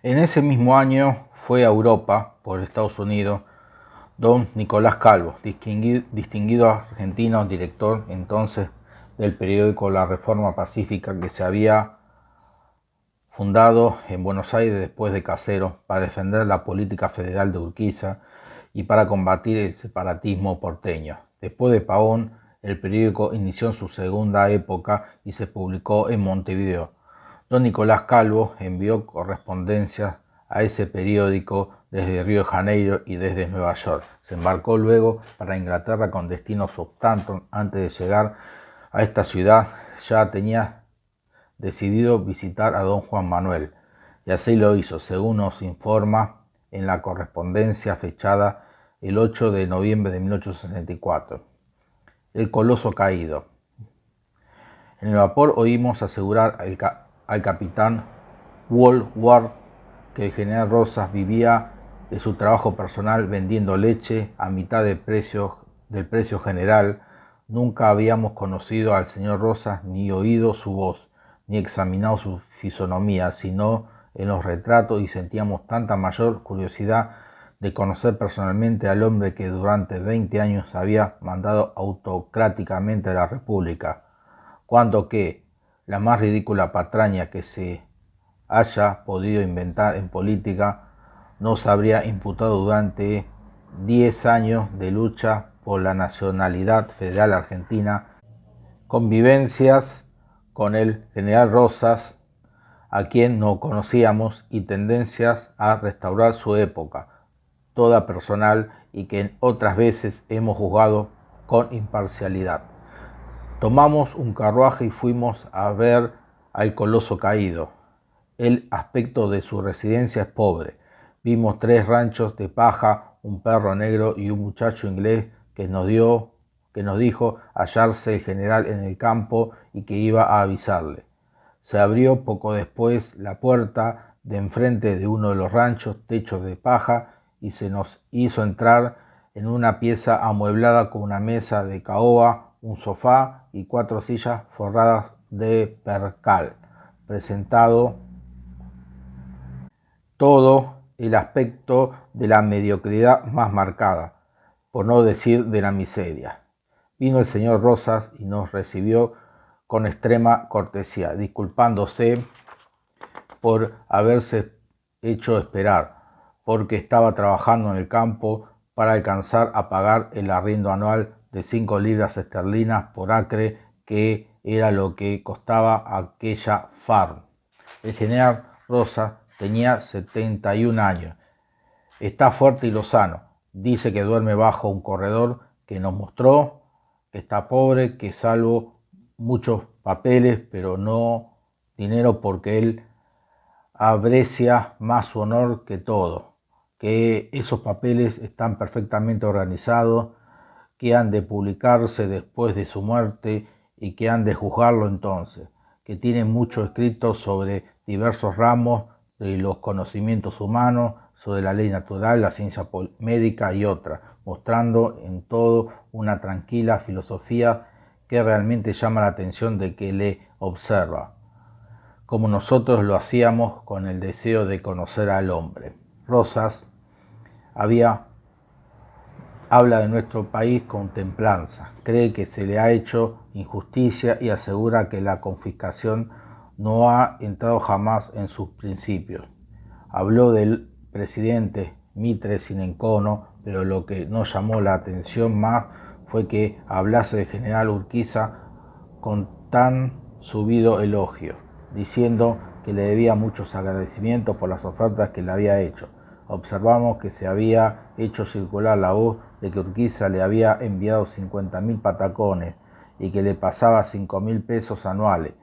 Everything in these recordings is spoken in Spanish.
En ese mismo año fue a Europa por Estados Unidos don Nicolás Calvo, distinguido argentino, director entonces del periódico La Reforma Pacífica, que se había fundado en Buenos Aires después de Caseros para defender la política federal de Urquiza y para combatir el separatismo porteño. Después de Pavón, el periódico inició su segunda época y se publicó en Montevideo. Don Nicolás Calvo envió correspondencias a ese periódico desde Río de Janeiro y desde Nueva York. Se embarcó luego para Inglaterra con destino Southampton. Antes de llegar a esta ciudad ya tenía decidido visitar a don Juan Manuel, y así lo hizo, según nos informa en la correspondencia fechada el 8 de noviembre de 1864. El coloso caído. En el vapor oímos asegurar al capitán Woolward que el general Rosas vivía de su trabajo personal vendiendo leche a mitad del precio general. Nunca habíamos conocido al señor Rosas ni oído su voz, ni examinado su fisonomía, sino en los retratos, y sentíamos tanta mayor curiosidad de conocer personalmente al hombre que durante 20 años había mandado autocráticamente a la República, cuando que la más ridícula patraña que se haya podido inventar en política nos habría imputado durante 10 años de lucha por la nacionalidad federal argentina, convivencias con el general Rosas, a quien no conocíamos, y tendencias a restaurar su época, toda personal, y que en otras veces hemos juzgado con imparcialidad. Tomamos un carruaje y fuimos a ver al coloso caído. El aspecto de su residencia es pobre. Vimos 3 ranchos de paja, un perro negro y un muchacho inglés que nos dijo hallarse el general en el campo y que iba a avisarle. Se abrió poco después la puerta de enfrente de uno de los ranchos, techos de paja, y se nos hizo entrar en una pieza amueblada con una mesa de caoba, un sofá y 4 sillas forradas de percal, presentado todo el aspecto de la mediocridad más marcada, por no decir de la miseria. Vino el señor Rosas y nos recibió con extrema cortesía, disculpándose por haberse hecho esperar, porque estaba trabajando en el campo para alcanzar a pagar el arriendo anual de 5 libras esterlinas por acre, que era lo que costaba aquella farm. El general Rosas tenía 71 años, está fuerte y lozano, dice que duerme bajo un corredor que nos mostró, que está pobre, que salvo muchos papeles, pero no dinero, porque él aprecia más su honor que todo, que esos papeles están perfectamente organizados, que han de publicarse después de su muerte y que han de juzgarlo entonces, que tiene mucho escrito sobre diversos ramos de los conocimientos humanos, sobre la ley natural, la ciencia médica y otras, mostrando en todo una tranquila filosofía que realmente llama la atención de que le observa, como nosotros lo hacíamos con el deseo de conocer al hombre. Rosas habla de nuestro país con templanza, cree que se le ha hecho injusticia y asegura que la confiscación no ha entrado jamás en sus principios. Habló del presidente Mitre sin encono, pero lo que nos llamó la atención más fue que hablase del general Urquiza con tan subido elogio, diciendo que le debía muchos agradecimientos por las ofertas que le había hecho. Observamos que se había hecho circular la voz de que Urquiza le había enviado 50.000 patacones y que le pasaba 5.000 pesos anuales,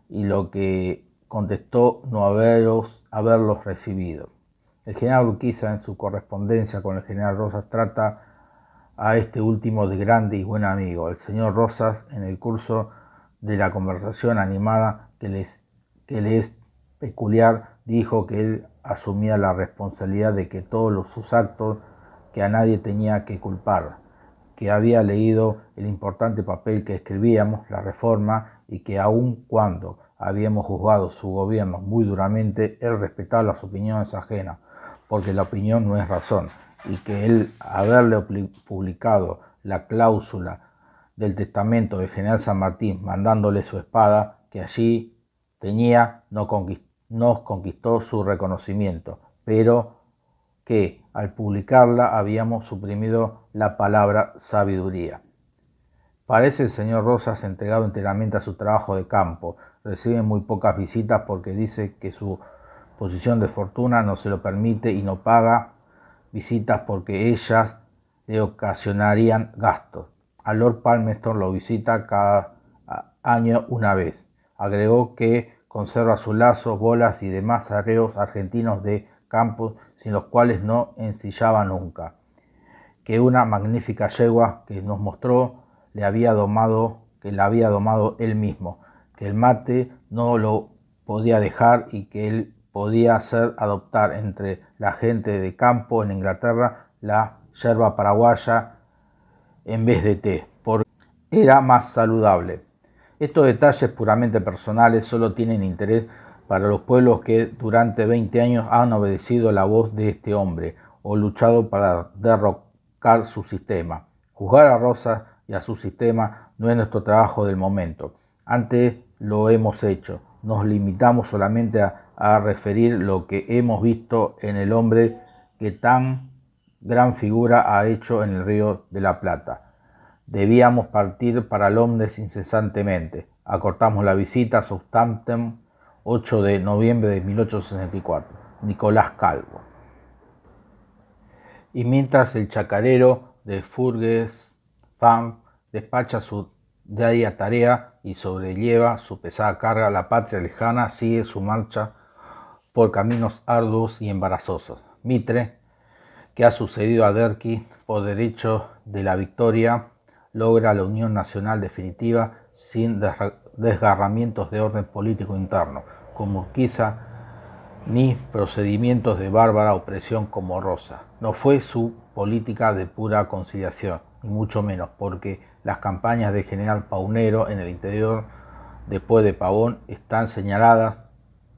y lo que contestó no haberlos recibido. El general Urquiza, en su correspondencia con el general Rosas, trata a este último de grande y buen amigo. El señor Rosas, en el curso de la conversación animada que le es peculiar, dijo que él asumía la responsabilidad de que todos sus actos, que a nadie tenía que culpar, que había leído el importante papel que escribíamos, la Reforma, y que aun cuando habíamos juzgado su gobierno muy duramente, él respetaba las opiniones ajenas, porque la opinión no es razón, y que él haberle publicado la cláusula del testamento del general San Martín mandándole su espada que allí tenía, nos conquistó su reconocimiento, pero que al publicarla habíamos suprimido la palabra sabiduría. Parece el señor Rosas entregado enteramente a su trabajo de campo. Recibe muy pocas visitas porque dice que su posición de fortuna no se lo permite y no paga visitas porque ellas le ocasionarían gastos. A Lord Palmerston lo visita cada año una vez. Agregó que conserva sus lazos, bolas y demás arreos argentinos de campo sin los cuales no ensillaba nunca. Que una magnífica yegua que nos mostró que la había domado él mismo, que el mate no lo podía dejar y que él podía hacer adoptar entre la gente de campo en Inglaterra la yerba paraguaya en vez de té, porque era más saludable. Estos detalles puramente personales solo tienen interés para los pueblos que durante 20 años han obedecido la voz de este hombre o luchado para derrocar su sistema. Juzgar a Rosas y a su sistema no es nuestro trabajo del momento. Antes lo hemos hecho. Nos limitamos solamente a referir lo que hemos visto en el hombre que tan gran figura ha hecho en el Río de la Plata. Debíamos partir para Londres incesantemente. Acortamos la visita a Southampton, 8 de noviembre de 1864. Nicolás Calvo. Y mientras el chacarero de Fergus Falls despacha su diaria tarea y sobrelleva su pesada carga, la patria lejana sigue su marcha por caminos arduos y embarazosos. Mitre, que ha sucedido a Derqui por derecho de la victoria, logra la unión nacional definitiva sin desgarramientos de orden político interno, como Urquiza, ni procedimientos de bárbara opresión como Rosa. No fue su política de pura conciliación, ni mucho menos, porque las campañas de general Paunero en el interior después de Pavón están señaladas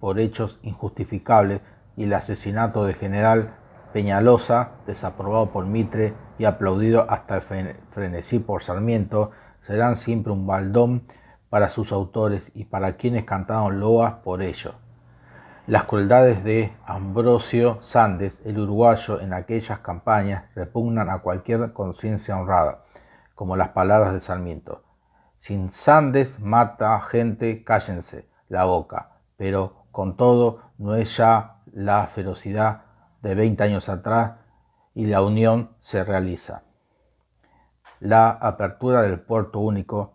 por hechos injustificables y el asesinato del general Peñalosa, desaprobado por Mitre y aplaudido hasta el frenesí por Sarmiento, serán siempre un baldón para sus autores y para quienes cantaron loas por ellos. Las crueldades de Ambrosio Sandes, el uruguayo, en aquellas campañas repugnan a cualquier conciencia honrada, como las palabras de Sarmiento. Sin Sandes mata gente, cállense la boca, pero con todo no es ya la ferocidad de 20 años atrás y la unión se realiza. La apertura del puerto único,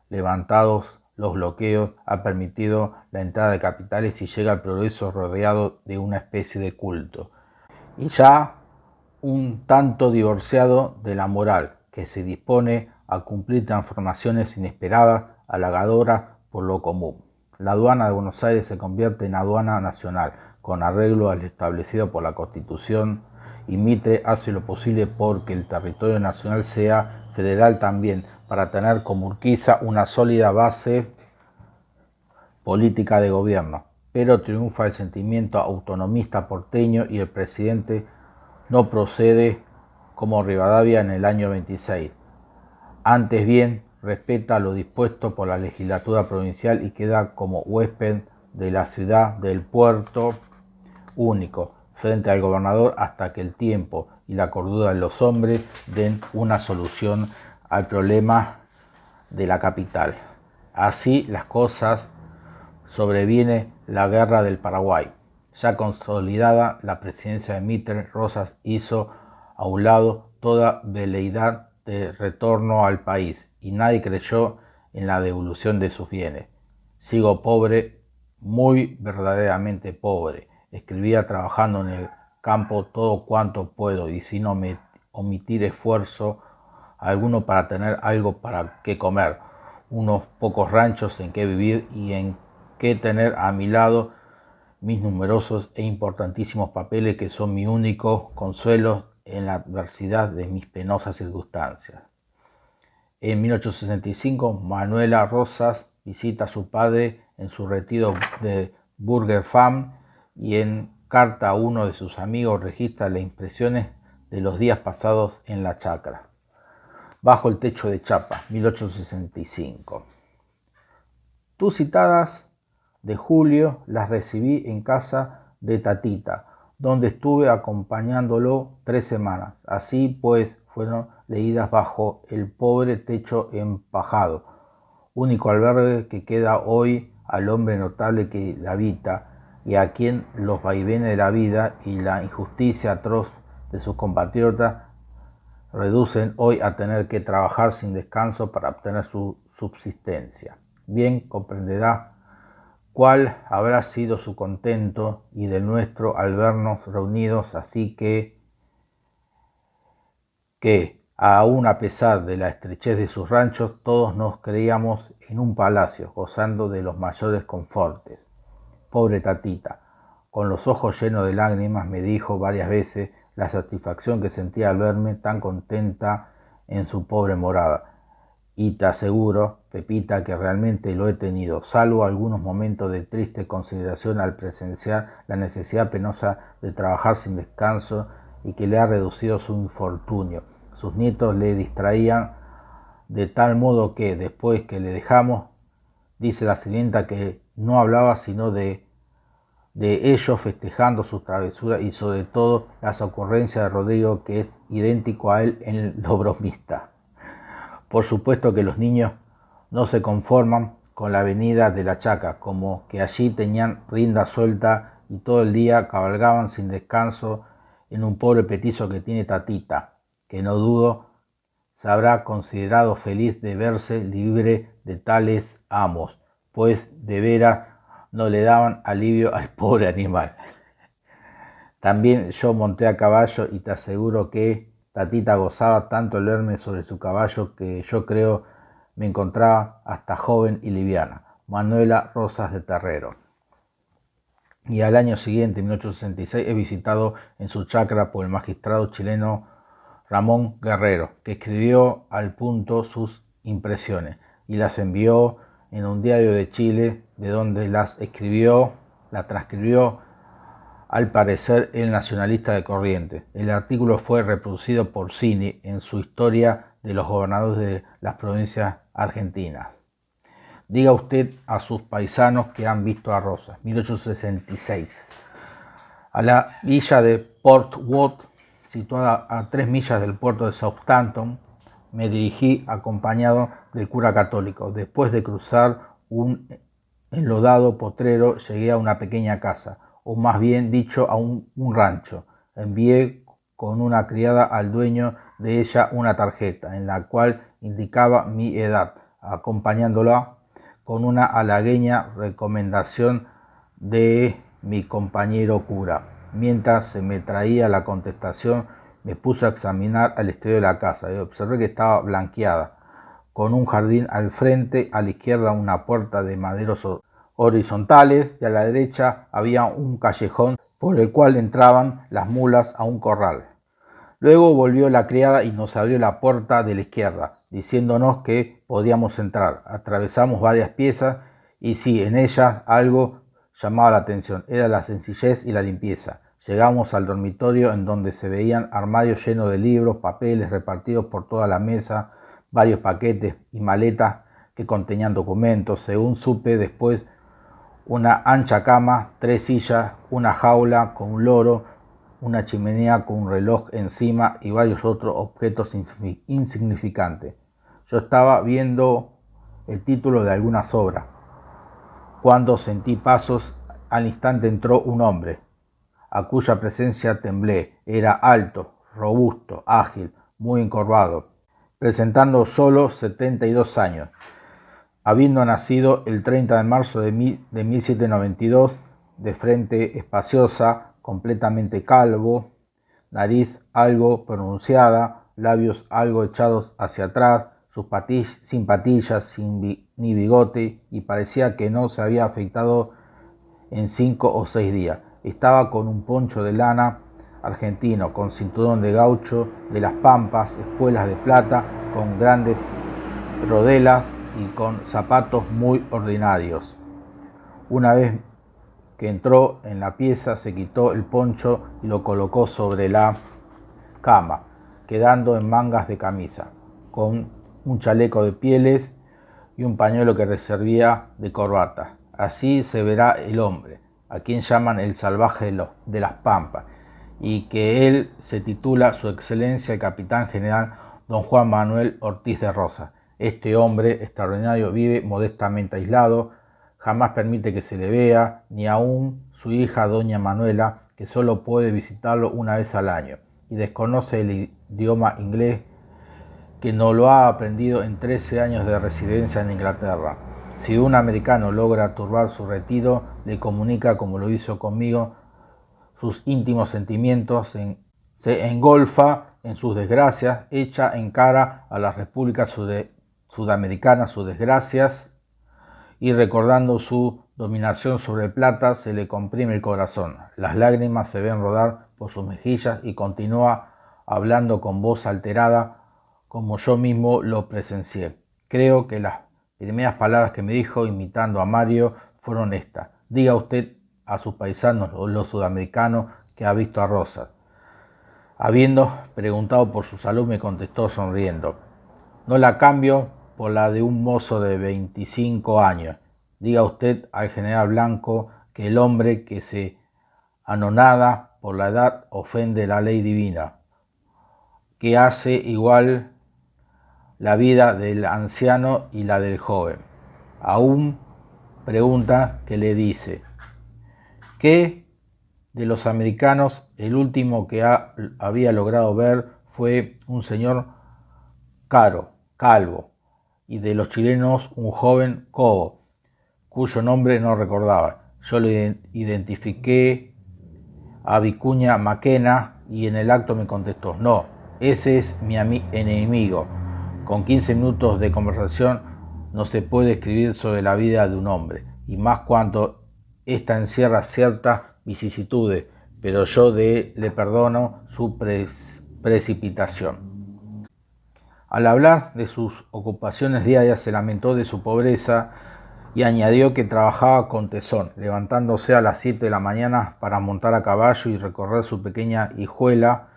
levantados los bloqueos, ha permitido la entrada de capitales y llega al progreso rodeado de una especie de culto, y ya un tanto divorciado de la moral, que se dispone a cumplir transformaciones inesperadas, halagadoras por lo común. La aduana de Buenos Aires se convierte en aduana nacional, con arreglo al establecido por la Constitución, y Mitre hace lo posible porque el territorio nacional sea federal también, para tener como Urquiza una sólida base política de gobierno. Pero triunfa el sentimiento autonomista porteño y el presidente no procede como Rivadavia en el año 26. Antes bien, respeta lo dispuesto por la legislatura provincial y queda como huésped de la ciudad del puerto único frente al gobernador hasta que el tiempo y la cordura de los hombres den una solución al problema de la capital. Así las cosas, sobreviene la guerra del Paraguay. Ya consolidada la presidencia de Mitre, Rosas hizo a un lado toda veleidad de retorno al país y nadie creyó en la devolución de sus bienes. Sigo pobre, muy verdaderamente pobre. Escribía trabajando en el campo todo cuanto puedo y sin omitir esfuerzo alguno para tener algo para qué comer, unos pocos ranchos en que vivir y en que tener a mi lado mis numerosos e importantísimos papeles que son mi único consuelo en la adversidad de mis penosas circunstancias. En 1865, Manuela Rosas visita a su padre en su retiro de Burger Farm, y en carta a uno de sus amigos registra las impresiones de los días pasados en la chacra. Bajo el techo de chapa, 1865. Tus citadas de julio las recibí en casa de Tatita, donde estuve acompañándolo 3 semanas. Así pues fueron leídas bajo el pobre techo empajado, único albergue que queda hoy al hombre notable que la habita y a quien los vaivenes de la vida y la injusticia atroz de sus compatriotas reducen hoy a tener que trabajar sin descanso para obtener su subsistencia. Bien comprenderá cuál habrá sido su contento y del nuestro al vernos reunidos, así que aún a pesar de la estrechez de sus ranchos, todos nos creíamos en un palacio, gozando de los mayores confortes. Pobre Tatita, con los ojos llenos de lágrimas, me dijo varias veces la satisfacción que sentía al verme tan contenta en su pobre morada. Y te aseguro, Pepita, que realmente lo he tenido, salvo algunos momentos de triste consideración al presenciar la necesidad penosa de trabajar sin descanso y que le ha reducido su infortunio. Sus nietos le distraían de tal modo que, después que le dejamos, dice la sirvienta que no hablaba sino de ellos festejando sus travesuras y sobre todo las ocurrencias de Rodrigo, que es idéntico a él en lo bromista. Por supuesto que los niños no se conforman con la venida de la chaca, como que allí tenían rienda suelta y todo el día cabalgaban sin descanso en un pobre petizo que tiene Tatita, que no dudo se habrá considerado feliz de verse libre de tales amos, pues de veras no le daban alivio al pobre animal. También yo monté a caballo y te aseguro que Tatita gozaba tanto el verme sobre su caballo que yo creo me encontraba hasta joven y liviana. Manuela Rosas de Terrero. Y al año siguiente, en 1866, he visitado en su chacra por el magistrado chileno Ramón Guerrero, que escribió al punto sus impresiones y las envió en un diario de Chile, de donde la transcribió al parecer el nacionalista de Corrientes. El artículo fue reproducido por Cini en su Historia de los gobernadores de las provincias argentinas. Diga usted a sus paisanos que han visto a Rosas. 1866. A la villa de Port Wood, situada a 3 millas del puerto de Southampton, me dirigí acompañado del cura católico. Después de cruzar un enlodado potrero, llegué a una pequeña casa, o más bien dicho a un rancho. Envié con una criada al dueño de ella una tarjeta en la cual indicaba mi edad, acompañándola con una halagüeña recomendación de mi compañero cura. Mientras se me traía la contestación, me puse a examinar el exterior de la casa y observé que estaba blanqueada, con un jardín al frente, a la izquierda una puerta de maderos horizontales y a la derecha había un callejón por el cual entraban las mulas a un corral. Luego volvió la criada y nos abrió la puerta de la izquierda, diciéndonos que podíamos entrar. Atravesamos varias piezas y sí, en ellas algo llamaba la atención, era la sencillez y la limpieza. Llegamos al dormitorio, en donde se veían armarios llenos de libros, papeles repartidos por toda la mesa, varios paquetes y maletas que contenían documentos. Según supe después, una ancha cama, 3 sillas, una jaula con un loro, una chimenea con un reloj encima y varios otros objetos insignificantes. Yo estaba viendo el título de algunas obras, cuando sentí pasos. Al instante entró un hombre, a cuya presencia temblé. Era alto, robusto, ágil, muy encorvado, presentando solo 72 años, habiendo nacido el 30 de marzo de 1792, de frente espaciosa, completamente calvo, nariz algo pronunciada, labios algo echados hacia atrás, sin patillas, ni bigote, y parecía que no se había afeitado en 5 o 6 días. Estaba con un poncho de lana argentino, con cinturón de gaucho de las Pampas, espuelas de plata, con grandes rodelas y con zapatos muy ordinarios. Una vez que entró en la pieza, se quitó el poncho y lo colocó sobre la cama, quedando en mangas de camisa, con un chaleco de pieles y un pañuelo que le servía de corbata. Así se verá el hombre, a quien llaman el salvaje de las pampas, y que él se titula Su Excelencia el Capitán General Don Juan Manuel Ortiz de Rosas. Este hombre extraordinario vive modestamente aislado, jamás permite que se le vea, ni aun su hija doña Manuela, que solo puede visitarlo una vez al año, y desconoce el idioma inglés, que no lo ha aprendido en 13 años de residencia en Inglaterra. Si un americano logra turbar su retiro, le comunica, como lo hizo conmigo, sus íntimos sentimientos, se engolfa en sus desgracias, echa en cara a las repúblicas sudamericanas sus desgracias, y recordando su dominación sobre el plata, se le comprime el corazón. Las lágrimas se ven rodar por sus mejillas y continúa hablando con voz alterada, como yo mismo lo presencié. Creo que las primeras palabras que me dijo, imitando a Mario, fueron estas: diga usted a sus paisanos, los sudamericanos, que ha visto a Rosas. Habiendo preguntado por su salud, me contestó sonriendo: no la cambio por la de un mozo de 25 años. Diga usted al general Blanco que el hombre que se anonada por la edad ofende la ley divina, que hace igual la vida del anciano y la del joven. Aún pregunta que le dice: ¿qué de los americanos el último que había logrado ver fue un señor calvo, y de los chilenos un joven cobo, cuyo nombre no recordaba? Yo le identifiqué a Vicuña Maquena y en el acto me contestó: no, ese es mi enemigo. Con 15 minutos de conversación no se puede escribir sobre la vida de un hombre, y más cuando ésta encierra ciertas vicisitudes, pero yo le perdono su precipitación. Al hablar de sus ocupaciones diarias, se lamentó de su pobreza y añadió que trabajaba con tesón, levantándose a las 7 de la mañana para montar a caballo y recorrer su pequeña hijuela.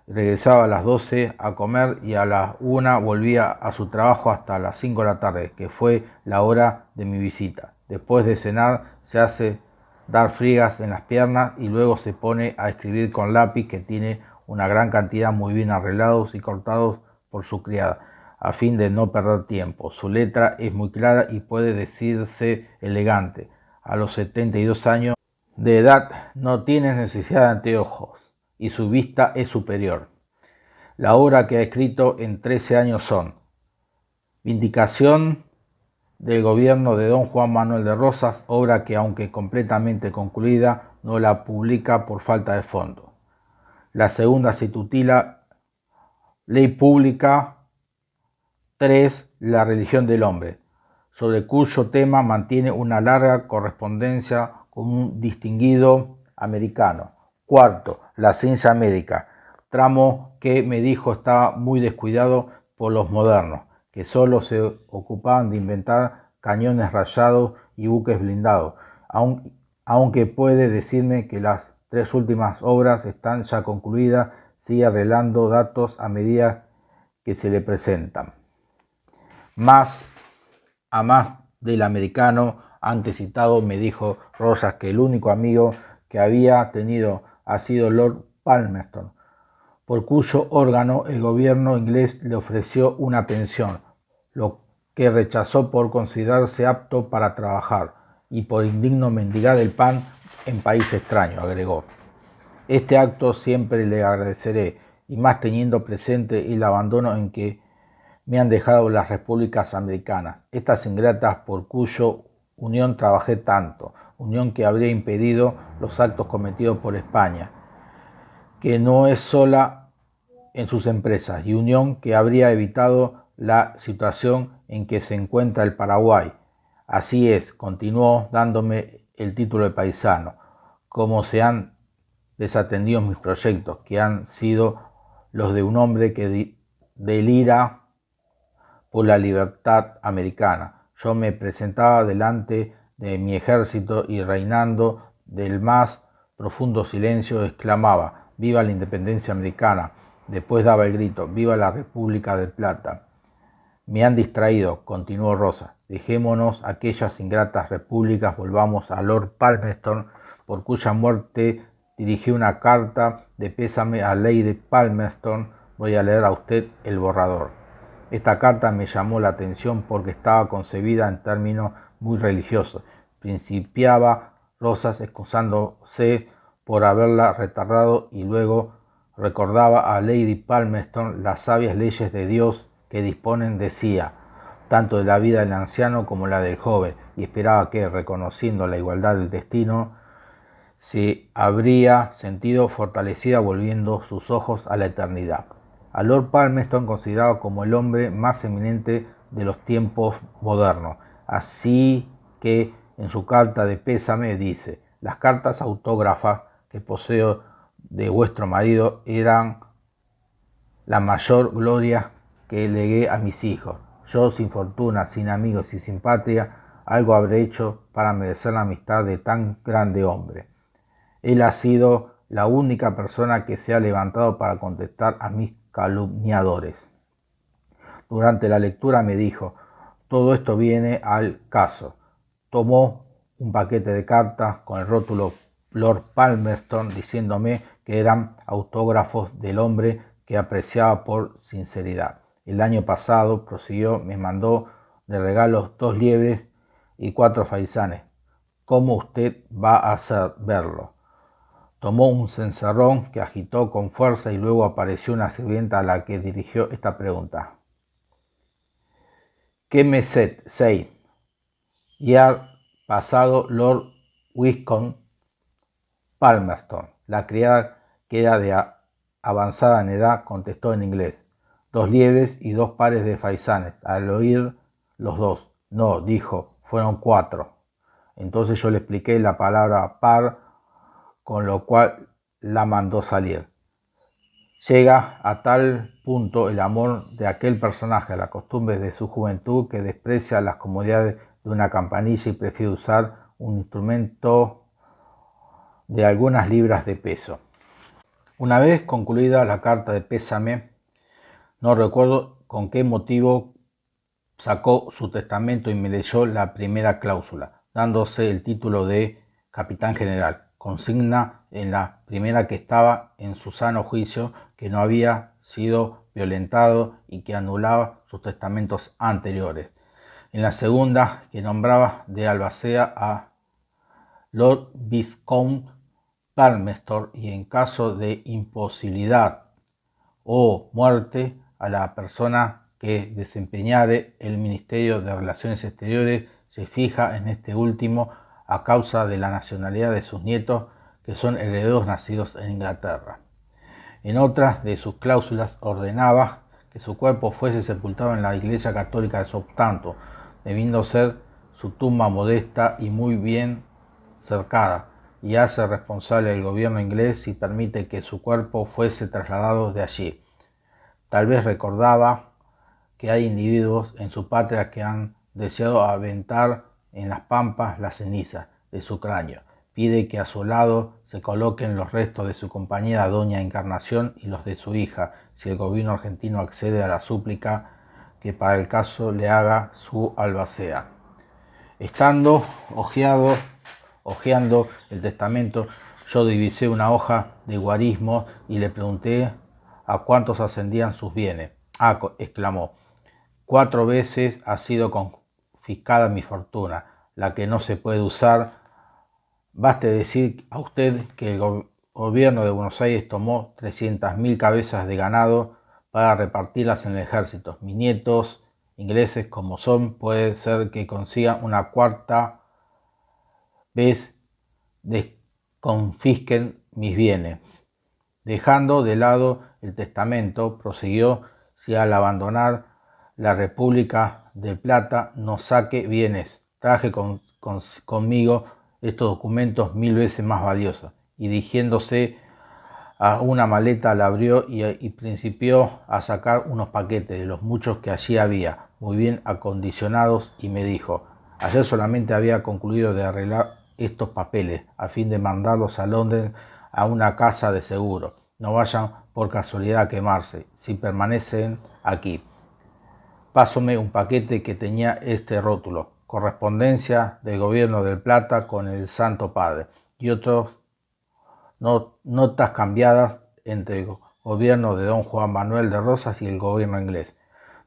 Regresaba a las 12 a comer y a las 1 volvía a su trabajo hasta las 5 de la tarde, que fue la hora de mi visita. Después de cenar se hace dar friegas en las piernas y luego se pone a escribir con lápiz, que tiene una gran cantidad muy bien arreglados y cortados por su criada, a fin de no perder tiempo. Su letra es muy clara y puede decirse elegante. A los 72 años de edad no tiene necesidad de anteojos y su vista es superior. La obra que ha escrito en 13 años son: Vindicación del gobierno de don Juan Manuel de Rosas, obra que, aunque completamente concluida, no la publica por falta de fondo. La segunda se titula Ley Pública 3, La religión del hombre, sobre cuyo tema mantiene una larga correspondencia con un distinguido americano. Cuarto, La ciencia médica, tramo que me dijo estaba muy descuidado por los modernos, que solo se ocupaban de inventar cañones rayados y buques blindados, aunque puede decirme que las 3 últimas obras están ya concluidas. Sigue arreglando datos a medida que se le presentan. Más del americano antes citado, me dijo Rosas que el único amigo que había tenido ha sido Lord Palmerston, por cuyo órgano el gobierno inglés le ofreció una pensión, lo que rechazó por considerarse apto para trabajar y por indigno mendigar el pan en país extraño, agregó. Este acto siempre le agradeceré, y más teniendo presente el abandono en que me han dejado las repúblicas americanas, estas ingratas por cuya unión trabajé tanto, unión que habría impedido los actos cometidos por España, que no es sola en sus empresas, y unión que habría evitado la situación en que se encuentra el Paraguay. Así es, continuó dándome el título de paisano, como se han desatendido mis proyectos, que han sido los de un hombre que delira por la libertad americana. Yo me presentaba delante de mi ejército y reinando del más profundo silencio exclamaba: «¡Viva la independencia americana!». Después daba el grito: «¡Viva la República de Plata!». Me han distraído, continuó Rosa. Dejémonos aquellas ingratas repúblicas, volvamos a Lord Palmerston, por cuya muerte dirigí una carta de pésame a Lady Palmerston. Voy a leer a usted el borrador. Esta carta me llamó la atención porque estaba concebida en términos muy religiosos. Principiaba Rosas excusándose por haberla retardado y luego recordaba a Lady Palmerston las sabias leyes de Dios que disponen, decía, tanto de la vida del anciano como la del joven, y esperaba que, reconociendo la igualdad del destino, se habría sentido fortalecida volviendo sus ojos a la eternidad. A Lord Palmerston considerado como el hombre más eminente de los tiempos modernos, así que en su carta de pésame dice: «Las cartas autógrafas que poseo de vuestro marido eran la mayor gloria que legué a mis hijos. Yo, sin fortuna, sin amigos y sin patria, algo habré hecho para merecer la amistad de tan grande hombre. Él ha sido la única persona que se ha levantado para contestar a mis calumniadores». Durante la lectura me dijo: «Todo esto viene al caso». Tomó un paquete de cartas con el rótulo Lord Palmerston, diciéndome que eran autógrafos del hombre que apreciaba por sinceridad. El año pasado, prosiguió, me mandó de regalos 2 liebres y 4 faisanes. ¿Cómo usted va a hacer verlo? Tomó un cencerrón que agitó con fuerza y luego apareció una sirvienta a la que dirigió esta pregunta: «¿Qué me sei?» «Y ha pasado Lord Wiscombe Palmerston». La criada, que era de avanzada en edad, contestó en inglés: «2 liebres y 2 pares de faisanes». Al oír los dos: «No», dijo, «fueron 4». Entonces yo le expliqué la palabra par, con lo cual la mandó salir. Llega a tal punto el amor de aquel personaje a las costumbres de su juventud que desprecia las comodidades de una campanilla y prefiere usar un instrumento de algunas libras de peso. Una vez concluida la carta de pésame, no recuerdo con qué motivo sacó su testamento y me leyó la primera cláusula, dándose el título de capitán general, consigna en la primera que estaba en su sano juicio, que no había sido violentado y que anulaba sus testamentos anteriores. En la segunda, que nombraba de albacea a Lord Viscount Palmerston y en caso de imposibilidad o muerte a la persona que desempeñare el Ministerio de Relaciones Exteriores, se fija en este último a causa de la nacionalidad de sus nietos, que son herederos nacidos en Inglaterra. En otra de sus cláusulas ordenaba que su cuerpo fuese sepultado en la Iglesia Católica de Southampton, debiendo ser su tumba modesta y muy bien cercada, y hace responsable el gobierno inglés si permite que su cuerpo fuese trasladado de allí. Tal vez recordaba que hay individuos en su patria que han deseado aventar en las pampas las cenizas de su cráneo. Pide que a su lado se coloquen los restos de su compañera Doña Encarnación y los de su hija, si el gobierno argentino accede a la súplica que para el caso le haga su albacea. Estando hojeando el testamento, yo divisé una hoja de guarismo y le pregunté a cuántos ascendían sus bienes. «Ah», exclamó, «4 veces ha sido confiscada mi fortuna, la que no se puede usar. Baste decir a usted que el gobierno de Buenos Aires tomó 300.000 cabezas de ganado para repartirlas en el ejército. Mis nietos, ingleses como son, puede ser que consigan una 4ª vez desconfisquen mis bienes». Dejando de lado el testamento, prosiguió, «si al abandonar la República de Plata no saque bienes, traje conmigo estos documentos 1000 veces más valiosos». Y dirigiéndose a una maleta la abrió y principió a sacar unos paquetes de los muchos que allí había, muy bien acondicionados, y me dijo: Ayer solamente había concluido de arreglar estos papeles a fin de mandarlos a Londres a una casa de seguro. No vayan por casualidad a quemarse si permanecen aquí. Pásome un paquete que tenía este rótulo: correspondencia del Gobierno del Plata con el Santo Padre, y otras notas cambiadas entre el gobierno de don Juan Manuel de Rosas y el gobierno inglés.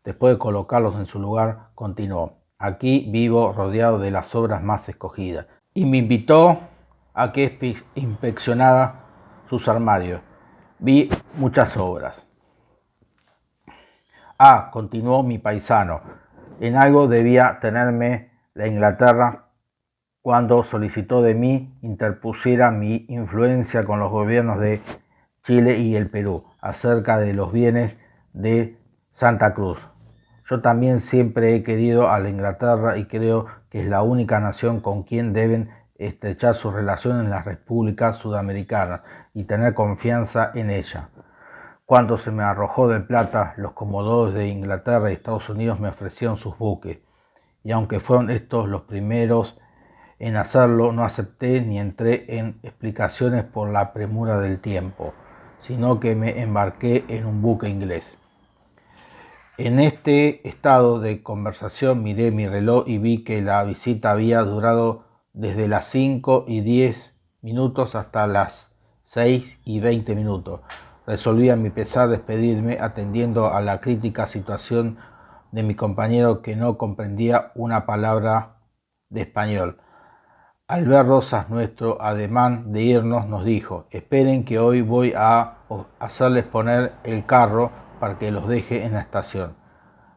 Después de colocarlos en su lugar, continuó: aquí vivo rodeado de las obras más escogidas. Y me invitó a que inspeccionara sus armarios. Vi muchas obras. Continuó mi paisano, en algo debía tenerme la Inglaterra cuando solicitó de mí interpusiera mi influencia con los gobiernos de Chile y el Perú acerca de los bienes de Santa Cruz. Yo también siempre he querido a la Inglaterra y creo que es la única nación con quien deben estrechar sus relaciones en las repúblicas sudamericanas y tener confianza en ella. Cuando se me arrojó del Plata, los comodores de Inglaterra y Estados Unidos me ofrecieron sus buques, y aunque fueron estos los primeros en hacerlo, no acepté ni entré en explicaciones por la premura del tiempo, sino que me embarqué en un buque inglés. En este estado de conversación miré mi reloj y vi que la visita había durado desde las 5:10 hasta las 6:20. Resolví a mi pesar despedirme, atendiendo a la crítica situación de mi compañero, que no comprendía una palabra de español. Al ver Rosas nuestro ademán de irnos, nos dijo: esperen que hoy voy a hacerles poner el carro para que los deje en la estación.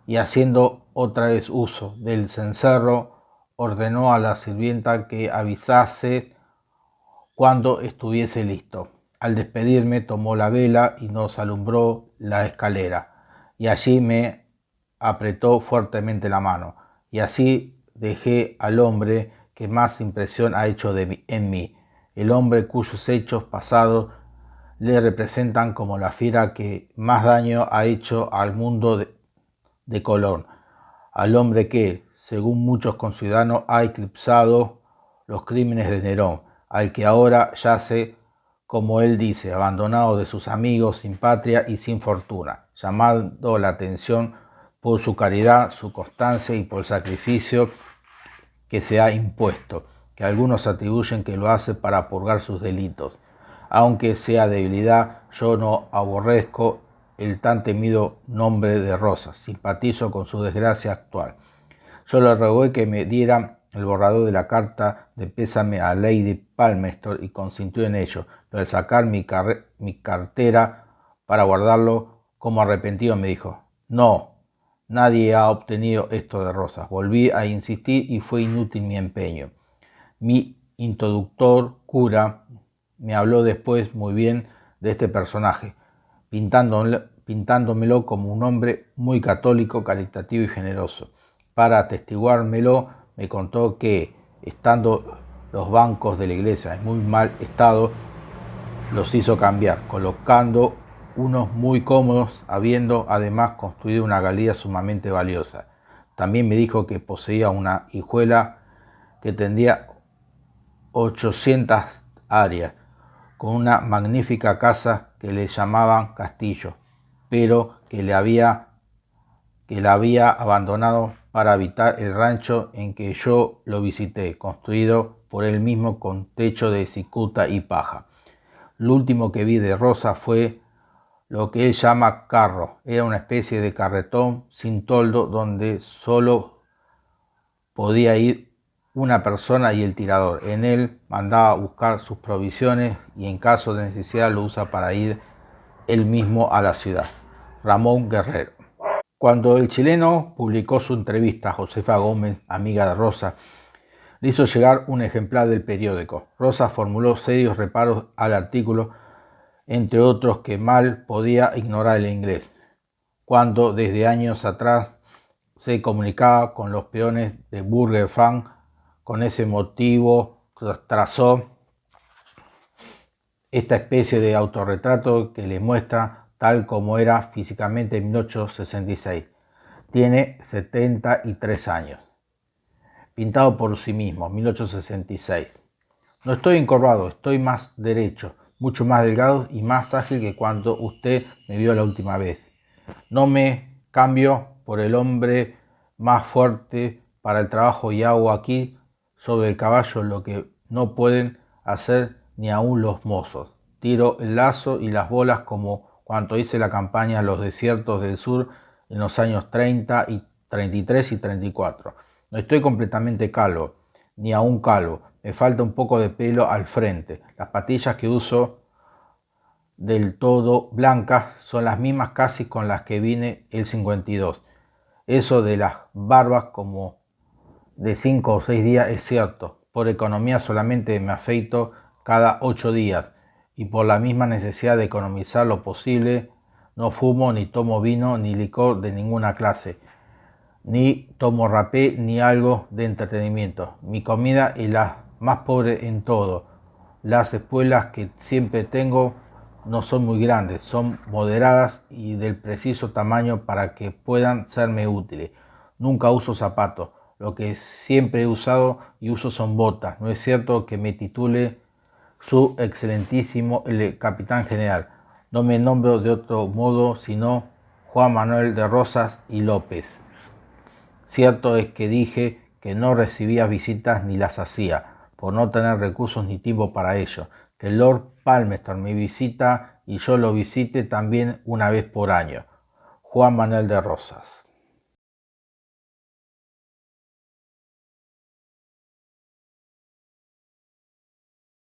Y haciendo otra vez uso del cencerro, ordenó a la sirvienta que avisase cuando estuviese listo. Al despedirme, tomó la vela y nos alumbró la escalera, y allí me apretó fuertemente la mano, y así dejé al hombre que más impresión ha hecho en mí, el hombre cuyos hechos pasados le representan como la fiera que más daño ha hecho al mundo de Colón, al hombre que, según muchos conciudadanos, ha eclipsado los crímenes de Nerón, al que ahora yace, como él dice, abandonado de sus amigos, sin patria y sin fortuna, llamando la atención por su caridad, su constancia y por el sacrificio que se ha impuesto, que algunos atribuyen que lo hace para purgar sus delitos. Aunque sea debilidad, yo no aborrezco el tan temido nombre de Rosas, simpatizo con su desgracia actual. Yo le rogué que me diera el borrador de la carta de pésame a Lady Palmerston y consintió en ello, pero al sacar mi cartera para guardarlo, como arrepentido, me dijo: no, nadie ha obtenido esto de Rosas. Volví a insistir y fue inútil mi empeño. Mi introductor, cura, me habló después muy bien de este personaje, pintándomelo como un hombre muy católico, caritativo y generoso. Para atestiguármelo, me contó que, estando los bancos de la iglesia en muy mal estado, los hizo cambiar, colocando unos muy cómodos, habiendo además construido una galería sumamente valiosa. También me dijo que poseía una hijuela que tendría 800 áreas, con una magnífica casa que le llamaban castillo, pero que la había abandonado para habitar el rancho en que yo lo visité, construido por él mismo con techo de cicuta y paja. Lo último que vi de Rosa fue lo que él llama carro. Era una especie de carretón sin toldo donde solo podía ir una persona y el tirador. En él mandaba a buscar sus provisiones y en caso de necesidad lo usa para ir él mismo a la ciudad. Ramón Guerrero. Cuando el chileno publicó su entrevista a Josefa Gómez, amiga de Rosa, le hizo llegar un ejemplar del periódico. Rosa formuló serios reparos al artículo, entre otros que mal podía ignorar el inglés, cuando desde años atrás se comunicaba con los peones de Burger Fan. Con ese motivo trazó esta especie de autorretrato que le muestra tal como era físicamente en 1866. Tiene 73 años. pintado por sí mismo, 1866. No estoy encorvado, estoy más derecho, mucho más delgado y más ágil que cuando usted me vio la última vez. No me cambio por el hombre más fuerte para el trabajo y hago aquí sobre el caballo lo que no pueden hacer ni aun los mozos. Tiro el lazo y las bolas como cuando hice la campaña en los desiertos del sur en los años 30 y 33 y 34. No estoy completamente calvo, ni aún calvo. Me falta un poco de pelo al frente. Las patillas que uso del todo blancas son las mismas casi con las que vine el 52. Eso de las barbas como de 5 o 6 días es cierto. Por economía solamente me afeito cada 8 días y por la misma necesidad de economizar lo posible no fumo ni tomo vino ni licor de ninguna clase, ni tomo rapé ni algo de entretenimiento. Mi comida es la más pobre en todo. Las espuelas que siempre tengo no son muy grandes, son moderadas y del preciso tamaño para que puedan serme útiles. Nunca uso zapatos. Lo que siempre he usado y uso son botas. No es cierto que me titule su excelentísimo el capitán general. No me nombro de otro modo sino Juan Manuel de Rosas y López. Cierto es que dije que no recibía visitas ni las hacía, por no tener recursos ni tiempo para ello, que Lord Palmerston me visita y yo lo visite también una vez por año. Juan Manuel de Rosas.